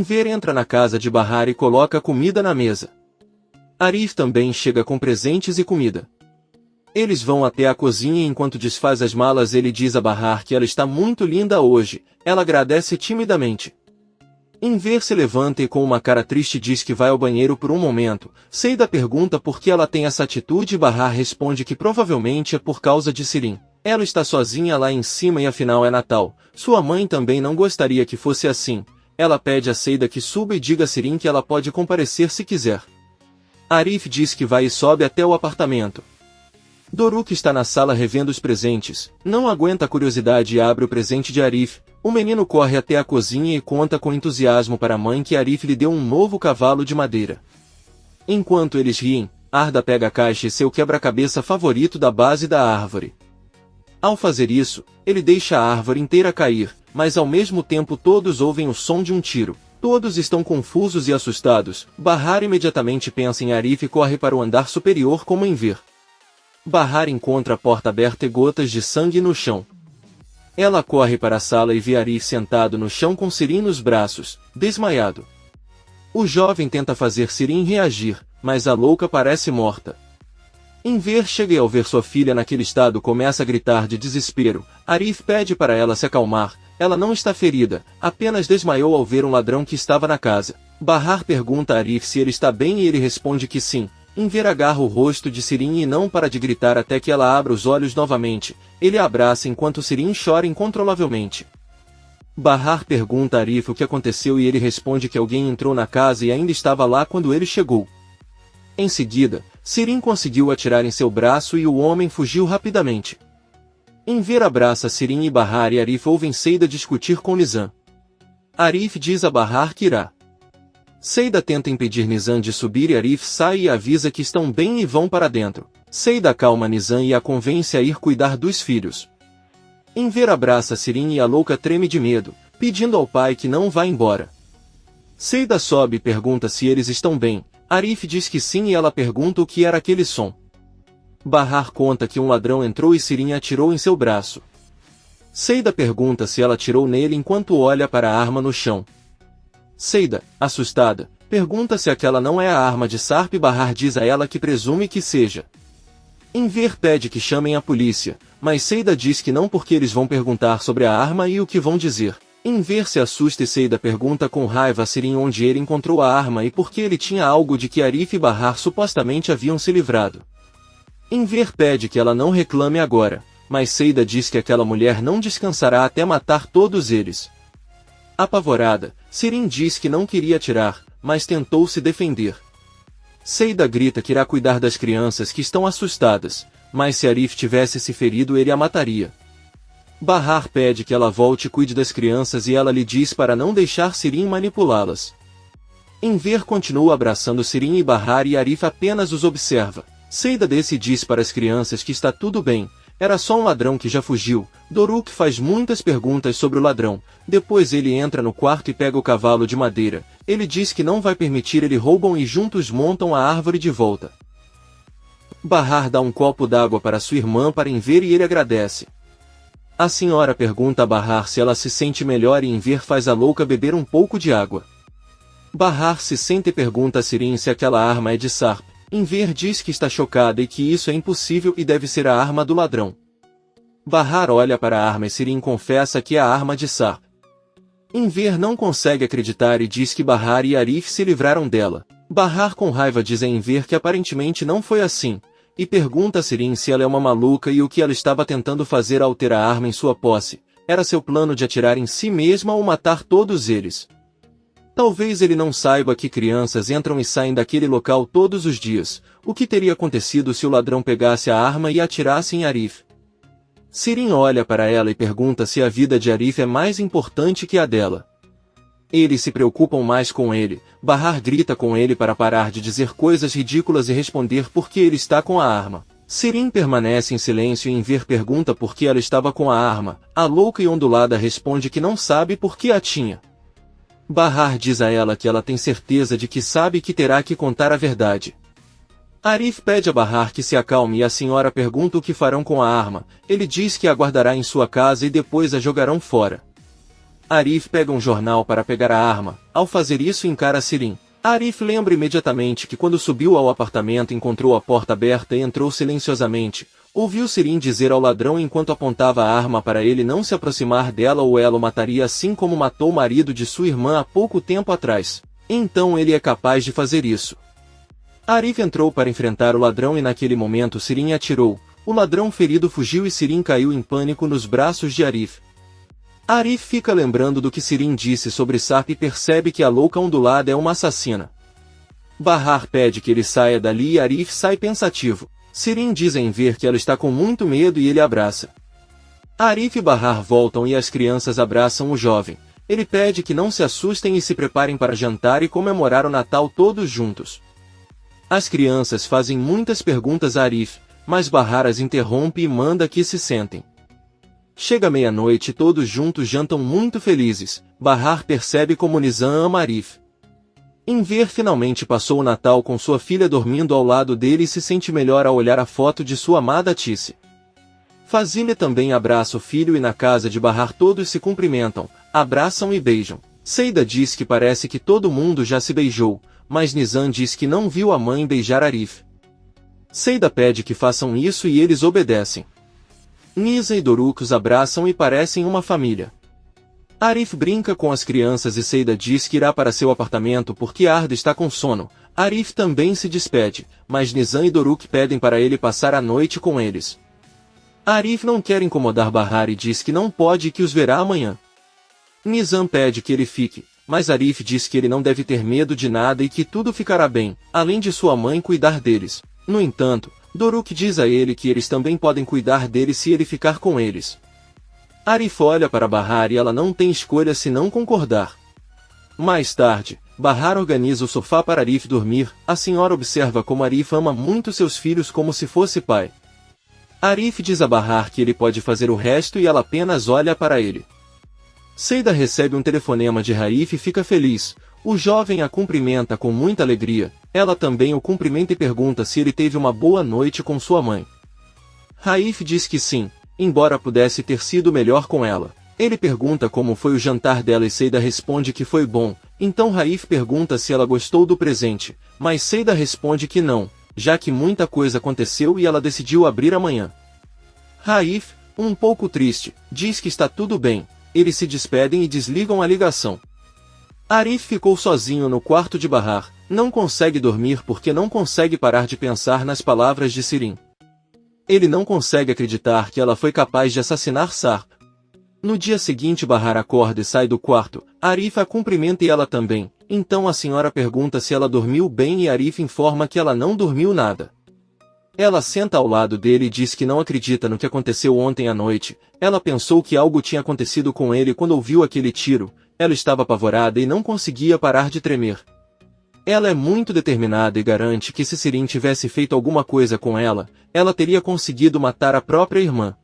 Enver entra na casa de Bahar e coloca comida na mesa. Arif também chega com presentes e comida. Eles vão até a cozinha e enquanto desfaz as malas ele diz a Bahar que ela está muito linda hoje. Ela agradece timidamente. Enver se levanta e com uma cara triste diz que vai ao banheiro por um momento. Seida pergunta por que ela tem essa atitude e Bahar responde que provavelmente é por causa de Sirin. Ela está sozinha lá em cima e afinal é Natal. Sua mãe também não gostaria que fosse assim. Ela pede a Seida que suba e diga a Sirin que ela pode comparecer se quiser. Arif diz que vai e sobe até o apartamento. Doruk está na sala revendo os presentes. Não aguenta a curiosidade e abre o presente de Arif. O menino corre até a cozinha e conta com entusiasmo para a mãe que Arif lhe deu um novo cavalo de madeira. Enquanto eles riem, Arda pega a caixa e seu quebra-cabeça favorito da base da árvore. Ao fazer isso, ele deixa a árvore inteira cair, mas ao mesmo tempo todos ouvem o som de um tiro. Todos estão confusos e assustados. Bahar imediatamente pensa em Arif e corre para o andar superior como em ver. Bahar encontra a porta aberta e gotas de sangue no chão. Ela corre para a sala e vê Arif sentado no chão com Sirin nos braços, desmaiado. O jovem tenta fazer Sirin reagir, mas a louca parece morta. Enver chega e ao ver sua filha naquele estado começa a gritar de desespero. Arif pede para ela se acalmar. Ela não está ferida, apenas desmaiou ao ver um ladrão que estava na casa. Bahar pergunta a Arif se ele está bem e ele responde que sim. Enver agarra o rosto de Sirin e não para de gritar até que ela abra os olhos novamente. Ele a abraça enquanto Sirin chora incontrolavelmente. Bahar pergunta a Arif o que aconteceu e ele responde que alguém entrou na casa e ainda estava lá quando ele chegou. Em seguida, Sirin conseguiu atirar em seu braço e o homem fugiu rapidamente. Enver abraça Sirin e Bahar e Arif ouvem Seida discutir com Nizam. Arif diz a Bahar que irá. Seida tenta impedir Nizam de subir e Arif sai e avisa que estão bem e vão para dentro. Seida acalma Nizam e a convence a ir cuidar dos filhos. Enver abraça Sirin e a louca treme de medo, pedindo ao pai que não vá embora. Seida sobe e pergunta se eles estão bem. Arif diz que sim e ela pergunta o que era aquele som. Bahar conta que um ladrão entrou e Sirin atirou em seu braço. Seida pergunta se ela atirou nele enquanto olha para a arma no chão. Seida, assustada, pergunta se aquela não é a arma de Sarp e Bahar diz a ela que presume que seja. Enver pede que chamem a polícia, mas Seida diz que não porque eles vão perguntar sobre a arma e o que vão dizer. Enver se assusta e Seida pergunta com raiva a Sirin onde ele encontrou a arma e por que ele tinha algo de que Arif e Bahar supostamente haviam se livrado. Enver pede que ela não reclame agora, mas Seida diz que aquela mulher não descansará até matar todos eles. Apavorada, Sirin diz que não queria atirar, mas tentou se defender. Seida grita que irá cuidar das crianças que estão assustadas, mas se Arif tivesse se ferido ele a mataria. Bahar pede que ela volte e cuide das crianças e ela lhe diz para não deixar Sirin manipulá-las. Enver continua abraçando Sirin e Bahar e Arif apenas os observa. Seida desce e diz para as crianças que está tudo bem, era só um ladrão que já fugiu. Doruk faz muitas perguntas sobre o ladrão, depois ele entra no quarto e pega o cavalo de madeira. Ele diz que não vai permitir ele roubam e juntos montam a árvore de volta. Bahar dá um copo d'água para sua irmã para Enver e ele agradece. A senhora pergunta a Bahar se ela se sente melhor e Enver faz a louca beber um pouco de água. Bahar se senta e pergunta a Sirin se aquela arma é de Sarp. Enver diz que está chocada e que isso é impossível e deve ser a arma do ladrão. Bahar olha para a arma e Sirin confessa que é a arma de Sarp. Enver não consegue acreditar e diz que Bahar e Arif se livraram dela. Bahar com raiva diz a Enver que aparentemente não foi assim, e pergunta a Sirin se ela é uma maluca e o que ela estava tentando fazer ao ter a arma em sua posse. Era seu plano de atirar em si mesma ou matar todos eles. Talvez ele não saiba que crianças entram e saem daquele local todos os dias. O que teria acontecido se o ladrão pegasse a arma e atirasse em Arif? Sirin olha para ela e pergunta se a vida de Arif é mais importante que a dela. Eles se preocupam mais com ele. Bahar grita com ele para parar de dizer coisas ridículas e responder por que ele está com a arma. Sirin permanece em silêncio e Enver pergunta por que ela estava com a arma. A louca e ondulada responde que não sabe por que a tinha. Bahar diz a ela que ela tem certeza de que sabe que terá que contar a verdade. Arif pede a Bahar que se acalme e a senhora pergunta o que farão com a arma. Ele diz que a guardará em sua casa e depois a jogarão fora. Arif pega um jornal para pegar a arma. Ao fazer isso, encara Sirin. Arif lembra imediatamente que quando subiu ao apartamento encontrou a porta aberta e entrou silenciosamente. Ouviu Sirin dizer ao ladrão enquanto apontava a arma para ele não se aproximar dela ou ela o mataria assim como matou o marido de sua irmã há pouco tempo atrás. Então ele é capaz de fazer isso. Arif entrou para enfrentar o ladrão e naquele momento Sirin atirou. O ladrão ferido fugiu e Sirin caiu em pânico nos braços de Arif. Arif fica lembrando do que Sirin disse sobre Sarp e percebe que a louca ondulada é uma assassina. Bahar pede que ele saia dali e Arif sai pensativo. Sirin diz em ver que ela está com muito medo e ele abraça. Arif e Bahar voltam e as crianças abraçam o jovem. Ele pede que não se assustem e se preparem para jantar e comemorar o Natal todos juntos. As crianças fazem muitas perguntas a Arif, mas Bahar as interrompe e manda que se sentem. Chega meia-noite e todos juntos jantam muito felizes. Bahar percebe como Nizam ama Arif. Enver finalmente passou o Natal com sua filha dormindo ao lado dele e se sente melhor ao olhar a foto de sua amada Tisse. Fazile também abraça o filho e na casa de Bahar todos se cumprimentam, abraçam e beijam. Seida diz que parece que todo mundo já se beijou, mas Nizam diz que não viu a mãe beijar Arif. Seida pede que façam isso e eles obedecem. Nisa e Doruk os abraçam e parecem uma família. Arif brinca com as crianças e Seida diz que irá para seu apartamento porque Arda está com sono. Arif também se despede, mas Nizam e Doruk pedem para ele passar a noite com eles. Arif não quer incomodar Bahar e diz que não pode e que os verá amanhã. Nizam pede que ele fique, mas Arif diz que ele não deve ter medo de nada e que tudo ficará bem, além de sua mãe cuidar deles. No entanto, Doruk diz a ele que eles também podem cuidar dele se ele ficar com eles. Arif olha para Bahar e ela não tem escolha senão concordar. Mais tarde, Bahar organiza o sofá para Arif dormir. A senhora observa como Arif ama muito seus filhos como se fosse pai. Arif diz a Bahar que ele pode fazer o resto e ela apenas olha para ele. Seida recebe um telefonema de Raif e fica feliz. O jovem a cumprimenta com muita alegria. Ela também o cumprimenta e pergunta se ele teve uma boa noite com sua mãe. Raif diz que sim, embora pudesse ter sido melhor com ela. Ele pergunta como foi o jantar dela e Seida responde que foi bom. Então Raif pergunta se ela gostou do presente, mas Seida responde que não, já que muita coisa aconteceu e ela decidiu abrir amanhã. Raif, um pouco triste, diz que está tudo bem. Eles se despedem e desligam a ligação. Arif ficou sozinho no quarto de Bahar, não consegue dormir porque não consegue parar de pensar nas palavras de Sirin. Ele não consegue acreditar que ela foi capaz de assassinar Sarp. No dia seguinte Bahar acorda e sai do quarto, Arif a cumprimenta e ela também, então a senhora pergunta se ela dormiu bem e Arif informa que ela não dormiu nada. Ela senta ao lado dele e diz que não acredita no que aconteceu ontem à noite. Ela pensou que algo tinha acontecido com ele quando ouviu aquele tiro. Ela estava apavorada e não conseguia parar de tremer. Ela é muito determinada e garante que se Sirin tivesse feito alguma coisa com ela, ela teria conseguido matar a própria irmã.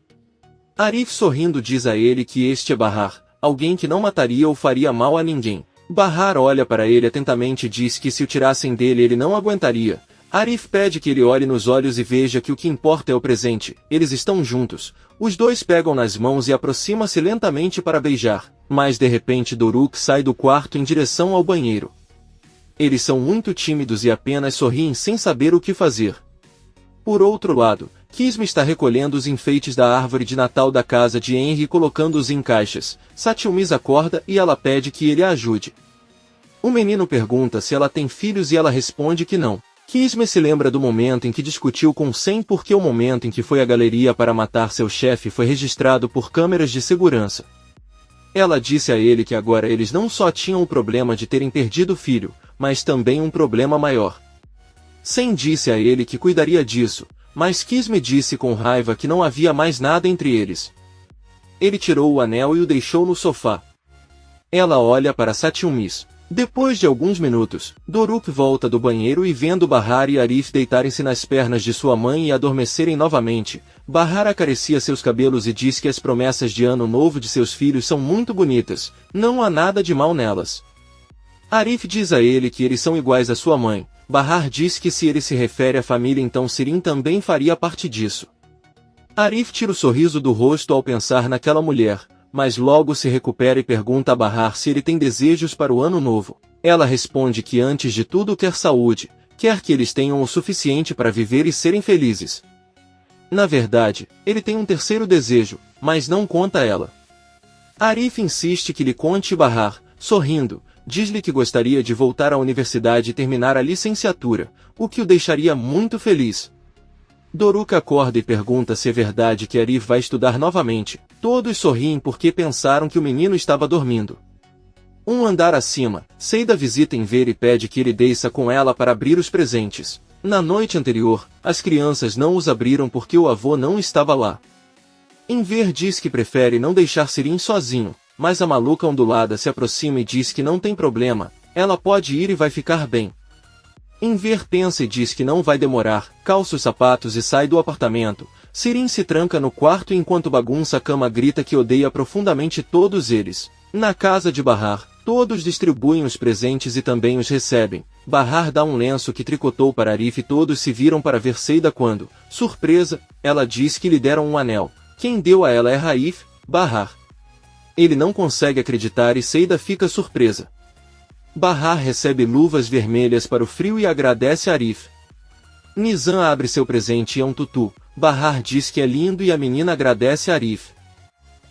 Arif sorrindo diz a ele que este é Bahar, alguém que não mataria ou faria mal a ninguém. Bahar olha para ele atentamente e diz que se o tirassem dele ele não aguentaria. Arif pede que ele olhe nos olhos e veja que o que importa é o presente. Eles estão juntos. Os dois pegam nas mãos e aproximam-se lentamente para beijar. Mas de repente Doruk sai do quarto em direção ao banheiro. Eles são muito tímidos e apenas sorriem sem saber o que fazer. Por outro lado, Kisme está recolhendo os enfeites da árvore de Natal da casa de Henry e colocando-os em caixas. Satyumis acorda e ela pede que ele a ajude. O menino pergunta se ela tem filhos e ela responde que não. Kisme se lembra do momento em que discutiu com Sen porque o momento em que foi à galeria para matar seu chefe foi registrado por câmeras de segurança. Ela disse a ele que agora eles não só tinham o problema de terem perdido o filho, mas também um problema maior. Sen disse a ele que cuidaria disso, mas Kisme disse com raiva que não havia mais nada entre eles. Ele tirou o anel e o deixou no sofá. Ela olha para Satyumis. Depois de alguns minutos, Doruk volta do banheiro e vendo Bahar e Arif deitarem-se nas pernas de sua mãe e adormecerem novamente, Bahar acaricia seus cabelos e diz que as promessas de ano novo de seus filhos são muito bonitas, não há nada de mal nelas. Arif diz a ele que eles são iguais à sua mãe. Bahar diz que se ele se refere à família então Sirin também faria parte disso. Arif tira o sorriso do rosto ao pensar naquela mulher, mas logo se recupera e pergunta a Bahar se ele tem desejos para o ano novo. Ela responde que antes de tudo quer saúde, quer que eles tenham o suficiente para viver e serem felizes. Na verdade, ele tem um terceiro desejo, mas não conta a ela. Arif insiste que lhe conte e Bahar, sorrindo, diz-lhe que gostaria de voltar à universidade e terminar a licenciatura, o que o deixaria muito feliz. Doruk acorda e pergunta se é verdade que Arif vai estudar novamente. Todos sorriem porque pensaram que o menino estava dormindo. Um andar acima, Seida visita Enver e pede que ele desça com ela para abrir os presentes. Na noite anterior, as crianças não os abriram porque o avô não estava lá. Enver diz que prefere não deixar Sirin sozinho, mas a maluca ondulada se aproxima e diz que não tem problema, ela pode ir e vai ficar bem. Enver pensa e diz que não vai demorar, calça os sapatos e sai do apartamento. Sirin se tranca no quarto e enquanto bagunça a cama grita que odeia profundamente todos eles. Na casa de Bahar, todos distribuem os presentes e também os recebem. Bahar dá um lenço que tricotou para Arif e todos se viram para ver Seida quando, surpresa, ela diz que lhe deram um anel. Quem deu a ela é Raif, Bahar. Ele não consegue acreditar e Seida fica surpresa. Bahar recebe luvas vermelhas para o frio e agradece a Arif. Nizam abre seu presente e é um tutu. Bahar diz que é lindo e a menina agradece a Arif.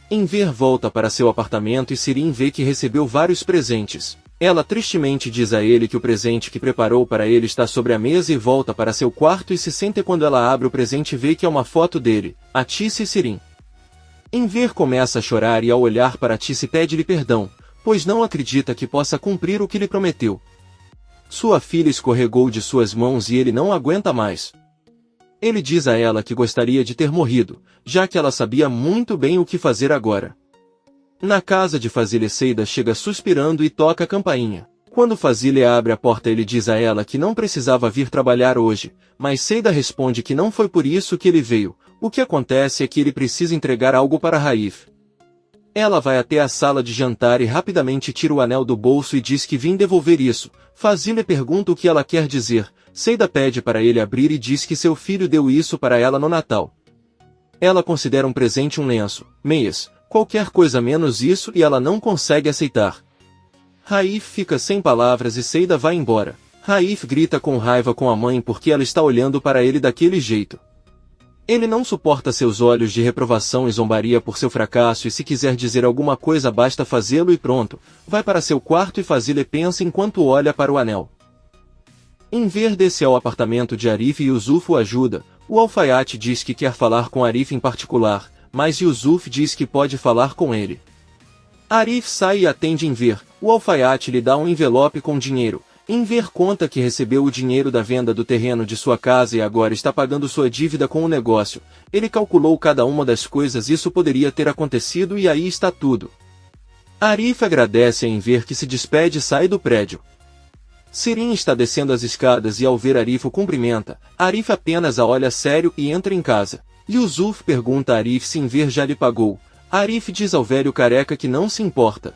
Enver volta para seu apartamento e Sirin vê que recebeu vários presentes. Ela tristemente diz a ele que o presente que preparou para ele está sobre a mesa e volta para seu quarto e se sente quando ela abre o presente e vê que é uma foto dele, Atice e Sirin. Enver começa a chorar e ao olhar para Atice pede-lhe perdão, pois não acredita que possa cumprir o que lhe prometeu. Sua filha escorregou de suas mãos e ele não aguenta mais. Ele diz a ela que gostaria de ter morrido, já que ela sabia muito bem o que fazer agora. Na casa de Fazile Seida chega suspirando e toca a campainha. Quando Fazile abre a porta ele diz a ela que não precisava vir trabalhar hoje, mas Seida responde que não foi por isso que ele veio. O que acontece é que ele precisa entregar algo para Raif. Ela vai até a sala de jantar e rapidamente tira o anel do bolso e diz que vim devolver isso. Fazile pergunta o que ela quer dizer. Seida pede para ele abrir e diz que seu filho deu isso para ela no Natal. Ela considera um presente um lenço, meias, qualquer coisa menos isso e ela não consegue aceitar. Raif fica sem palavras e Seida vai embora. Raif grita com raiva com a mãe porque ela está olhando para ele daquele jeito. Ele não suporta seus olhos de reprovação e zombaria por seu fracasso e se quiser dizer alguma coisa basta fazê-lo e pronto. Vai para seu quarto e Fazile pensa enquanto olha para o anel. Enver desce ao apartamento de Arif e Yusuf o ajuda. O alfaiate diz que quer falar com Arif em particular, mas Yusuf diz que pode falar com ele. Arif sai e atende Enver. O alfaiate lhe dá um envelope com dinheiro. Enver conta que recebeu o dinheiro da venda do terreno de sua casa e agora está pagando sua dívida com o negócio. Ele calculou cada uma das coisas isso poderia ter acontecido e aí está tudo. Arif agradece a Enver que se despede e sai do prédio. Sirin está descendo as escadas e ao ver Arif o cumprimenta. Arif apenas a olha sério e entra em casa. Yusuf pergunta a Arif se Enver já lhe pagou. Arif diz ao velho careca que não se importa.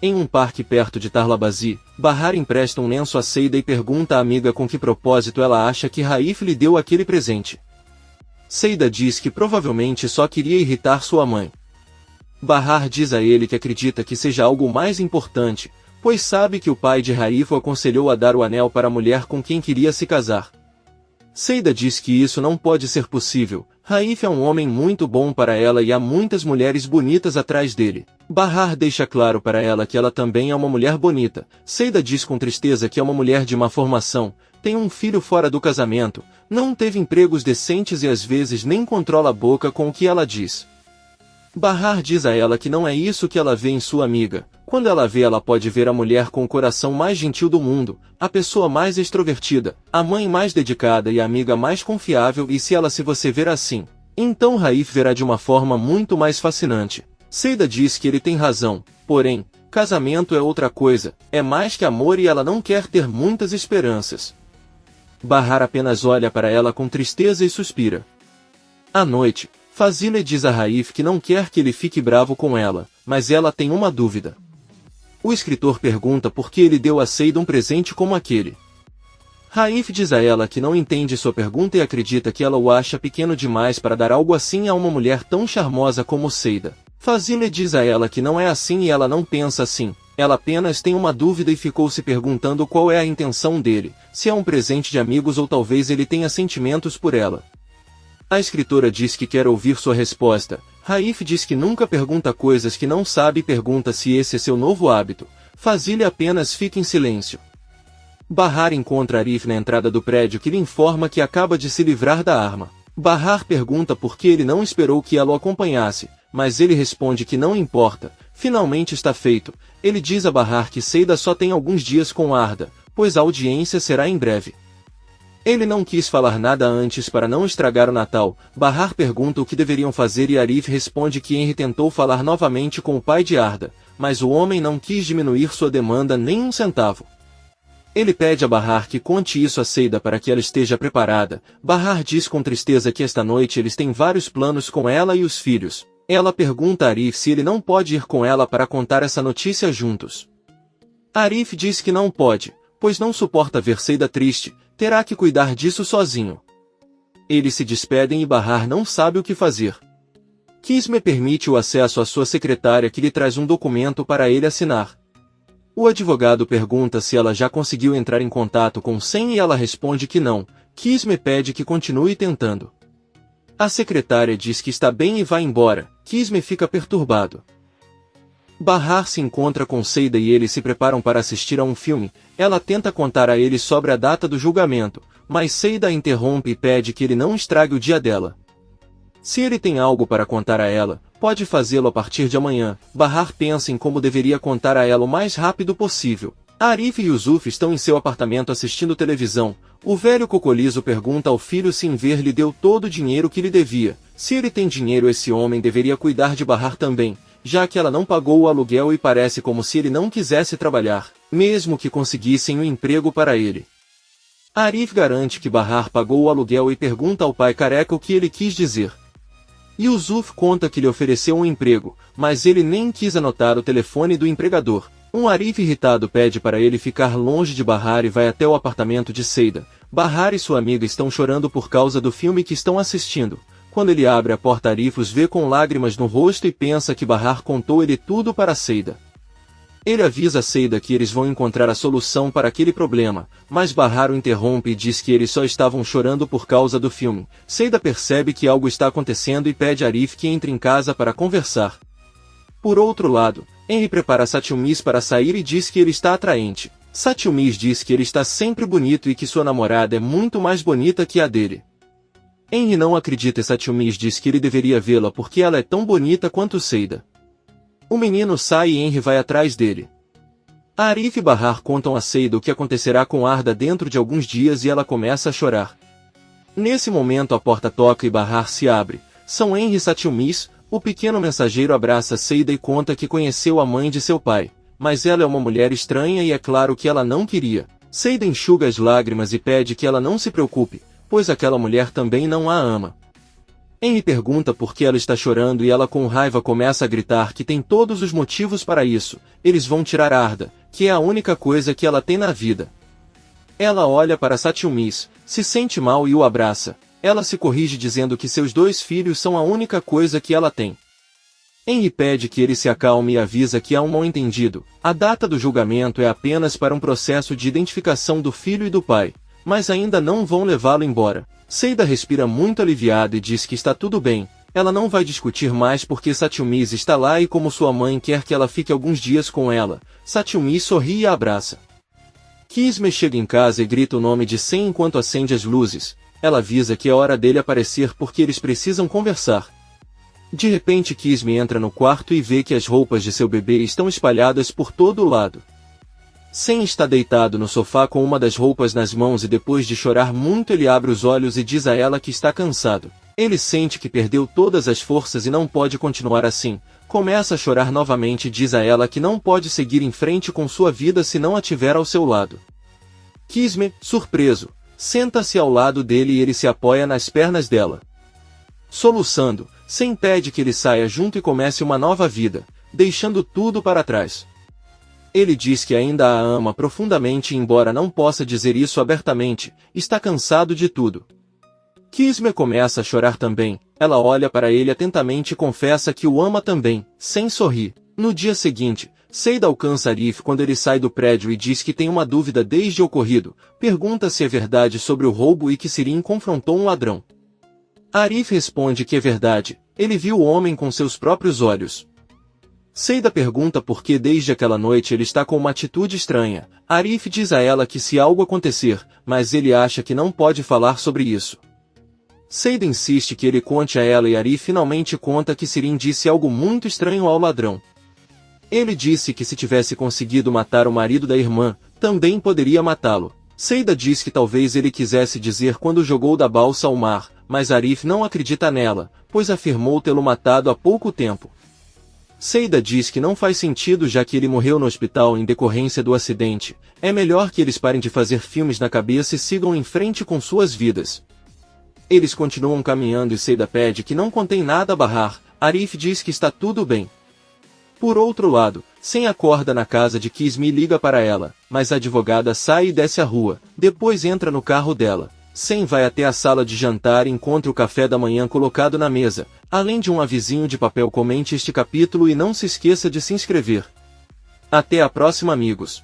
Em um parque perto de Tarlabazi, Bahar empresta um lenço a Seida e pergunta à amiga com que propósito ela acha que Raif lhe deu aquele presente. Seida diz que provavelmente só queria irritar sua mãe. Bahar diz a ele que acredita que seja algo mais importante, pois sabe que o pai de Raif o aconselhou a dar o anel para a mulher com quem queria se casar. Seida diz que isso não pode ser possível. Raif é um homem muito bom para ela e há muitas mulheres bonitas atrás dele. Bahar deixa claro para ela que ela também é uma mulher bonita. Seida diz com tristeza que é uma mulher de má formação, tem um filho fora do casamento, não teve empregos decentes e às vezes nem controla a boca com o que ela diz. Bahar diz a ela que não é isso que ela vê em sua amiga. Quando ela vê ela pode ver a mulher com o coração mais gentil do mundo, a pessoa mais extrovertida, a mãe mais dedicada e a amiga mais confiável e se você ver assim, então Raif verá de uma forma muito mais fascinante. Seida diz que ele tem razão, porém, casamento é outra coisa, é mais que amor e ela não quer ter muitas esperanças. Bahar apenas olha para ela com tristeza e suspira. À noite, Fazile diz a Raif que não quer que ele fique bravo com ela, mas ela tem uma dúvida. O escritor pergunta por que ele deu a Seida um presente como aquele. Raif diz a ela que não entende sua pergunta e acredita que ela o acha pequeno demais para dar algo assim a uma mulher tão charmosa como Seida. Fazile diz a ela que não é assim e ela não pensa assim. Ela apenas tem uma dúvida e ficou se perguntando qual é a intenção dele, se é um presente de amigos ou talvez ele tenha sentimentos por ela. A escritora diz que quer ouvir sua resposta. Raif diz que nunca pergunta coisas que não sabe e pergunta se esse é seu novo hábito. Fazile apenas fica em silêncio. Bahar encontra Arif na entrada do prédio que lhe informa que acaba de se livrar da arma. Bahar pergunta por que ele não esperou que ela o acompanhasse, mas ele responde que não importa, finalmente está feito. Ele diz a Bahar que Seida só tem alguns dias com Arda, pois a audiência será em breve. Ele não quis falar nada antes para não estragar o Natal. Bahar pergunta o que deveriam fazer e Arif responde que Henry tentou falar novamente com o pai de Arda, mas o homem não quis diminuir sua demanda nem um centavo. Ele pede a Bahar que conte isso a Seida para que ela esteja preparada. Bahar diz com tristeza que esta noite eles têm vários planos com ela e os filhos. Ela pergunta a Arif se ele não pode ir com ela para contar essa notícia juntos. Arif diz que não pode, pois não suporta ver Seida triste, terá que cuidar disso sozinho. Eles se despedem e Bahar não sabe o que fazer. Kisme permite o acesso à sua secretária que lhe traz um documento para ele assinar. O advogado pergunta se ela já conseguiu entrar em contato com Sen e ela responde que não. Kisme pede que continue tentando. A secretária diz que está bem e vai embora. Kisme fica perturbado. Bahar se encontra com Seida e eles se preparam para assistir a um filme. Ela tenta contar a ele sobre a data do julgamento, mas Seida a interrompe e pede que ele não estrague o dia dela. Se ele tem algo para contar a ela, pode fazê-lo a partir de amanhã. Bahar pensa em como deveria contar a ela o mais rápido possível. Arif e Yusuf estão em seu apartamento assistindo televisão. O velho Cocolizo pergunta ao filho se Enver lhe deu todo o dinheiro que lhe devia. Se ele tem dinheiro, esse homem deveria cuidar de Bahar também, já que ela não pagou o aluguel e parece como se ele não quisesse trabalhar, mesmo que conseguissem um emprego para ele. Arif garante que Bahar pagou o aluguel e pergunta ao pai careca o que ele quis dizer. Yusuf conta que lhe ofereceu um emprego, mas ele nem quis anotar o telefone do empregador. Um Arif irritado pede para ele ficar longe de Bahar e vai até o apartamento de Seida. Bahar e sua amiga estão chorando por causa do filme que estão assistindo. Quando ele abre a porta, Arif os vê com lágrimas no rosto e pensa que Bahar contou ele tudo para Seida. Ele avisa Seida que eles vão encontrar a solução para aquele problema, mas Bahar o interrompe e diz que eles só estavam chorando por causa do filme. Seida percebe que algo está acontecendo e pede a Arif que entre em casa para conversar. Por outro lado, Henry prepara Satyumis para sair e diz que ele está atraente. Satyumis diz que ele está sempre bonito e que sua namorada é muito mais bonita que a dele. Henry não acredita e Satyumis diz que ele deveria vê-la porque ela é tão bonita quanto Seida. O menino sai e Henry vai atrás dele. Arif e Bahar contam a Seida o que acontecerá com Arda dentro de alguns dias e ela começa a chorar. Nesse momento a porta toca e Bahar se abre. São Henry e Satyumis. O pequeno mensageiro abraça Seida e conta que conheceu a mãe de seu pai, mas ela é uma mulher estranha e é claro que ela não queria. Seida enxuga as lágrimas e pede que ela não se preocupe, pois aquela mulher também não a ama. Henry pergunta por que ela está chorando e ela com raiva começa a gritar que tem todos os motivos para isso. Eles vão tirar Arda, que é a única coisa que ela tem na vida. Ela olha para Satyumis, se sente mal e o abraça. Ela se corrige dizendo que seus 2 filhos são a única coisa que ela tem. Henry pede que ele se acalme e avisa que há um mal-entendido. A data do julgamento é apenas para um processo de identificação do filho e do pai, mas ainda não vão levá-lo embora. Seida respira muito aliviada e diz que está tudo bem. Ela não vai discutir mais porque Satyumis está lá e como sua mãe quer que ela fique alguns dias com ela, Satyumis sorri e a abraça. Kisme chega em casa e grita o nome de Sen enquanto acende as luzes. Ela avisa que é hora dele aparecer porque eles precisam conversar. De repente Kisme entra no quarto e vê que as roupas de seu bebê estão espalhadas por todo o lado. Sen está deitado no sofá com uma das roupas nas mãos e depois de chorar muito ele abre os olhos e diz a ela que está cansado. Ele sente que perdeu todas as forças e não pode continuar assim. Começa a chorar novamente e diz a ela que não pode seguir em frente com sua vida se não a tiver ao seu lado. Kisme, surpreso, senta-se ao lado dele e ele se apoia nas pernas dela. Soluçando, Sen pede que ele saia junto e comece uma nova vida, deixando tudo para trás. Ele diz que ainda a ama profundamente e embora não possa dizer isso abertamente, está cansado de tudo. Kisme começa a chorar também. Ela olha para ele atentamente e confessa que o ama também, sem sorrir. No dia seguinte, Seida alcança Arif quando ele sai do prédio e diz que tem uma dúvida desde o ocorrido. Pergunta se é verdade sobre o roubo e que Sirin confrontou um ladrão. Arif responde que é verdade. Ele viu o homem com seus próprios olhos. Seida pergunta por que desde aquela noite ele está com uma atitude estranha. Arif diz a ela que se algo acontecer, mas ele acha que não pode falar sobre isso. Seida insiste que ele conte a ela e Arif finalmente conta que Sirin disse algo muito estranho ao ladrão. Ele disse que se tivesse conseguido matar o marido da irmã, também poderia matá-lo. Seida diz que talvez ele quisesse dizer quando jogou da balsa ao mar, mas Arif não acredita nela, pois afirmou tê-lo matado há pouco tempo. Seida diz que não faz sentido já que ele morreu no hospital em decorrência do acidente. É melhor que eles parem de fazer filmes na cabeça e sigam em frente com suas vidas. Eles continuam caminhando e Seida pede que não contem nada a Bahar. Arif diz que está tudo bem. Por outro lado, Sen acorda na casa de Kisme e liga para ela, mas a advogada sai e desce a rua, depois entra no carro dela. Sen vai até a sala de jantar e encontra o café da manhã colocado na mesa, além de um avisinho de papel. Comente este capítulo e não se esqueça de se inscrever. Até a próxima, amigos.